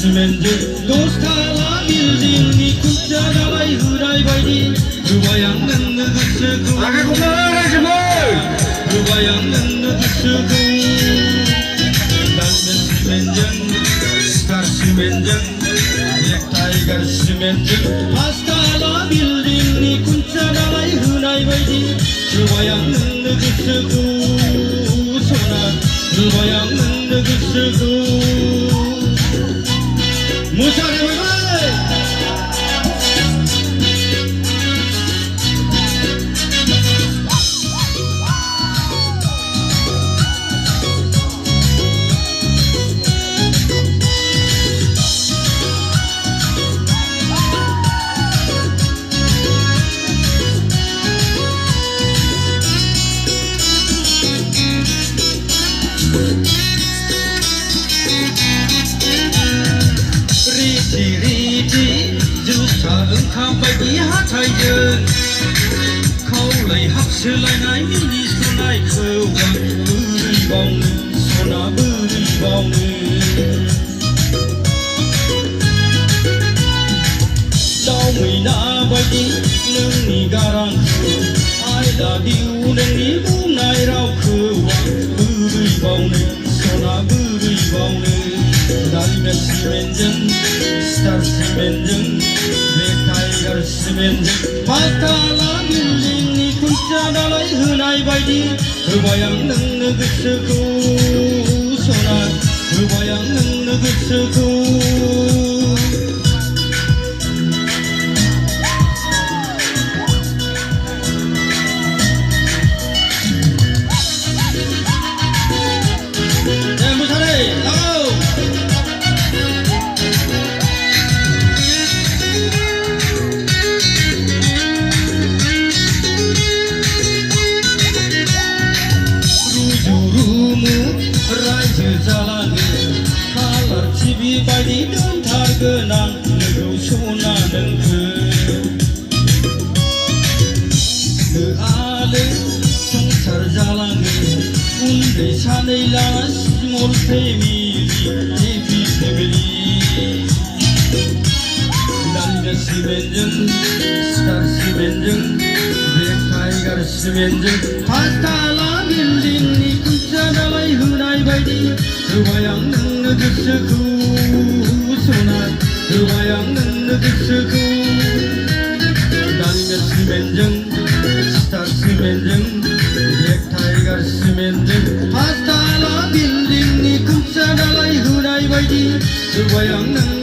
시멘트 도스타라 빌딩이 군자 달아이 흐라이바이디 그바양는 느그스구 아가 그만하지 뭘 그바양는 느그스구 달면 시멘트 스타 시멘트 넥타이가 시멘트 파스타라 빌딩이 군자 달아이 흐라이바이디 그바양는 느그스구 소나 그바양는 느그스구 무사히 리티 주차 응खा바이디 하차이든 거울의 합슬라이나이 미니 소나이 그와 부르이 바우는 소나 부르이 바우는 다음의 나바이디 능니 가랑크 I love you 능니 무나이라우 그와 부르이 바우는 소나 부르이 바우는 달면 시멘전 스타 시멘전 넥타이가 시멘전 파스타라 빌딩이 군자 달아이 흐나이바이디 그바양는 느그스구 소나 그바양는 느그스구 네 무사히 나가오 칼라 TV 바이디 던타그난 누구 소나는 그 아래 성찰 자랑은 운대 사내라 스몰 패밀리 TV 패밀리 남자 시멘전 스타 시멘전 넥타이가 시멘전 파스타라 빌딩이 군자나라이 흐나이바이디 그바양는 느그스구 소나 그바양는 느그스구 달면 시멘전 스타 시멘전 넥타이가 시멘전 파스타라 빌딩이 군자나라이 흐나이바이디 그바양는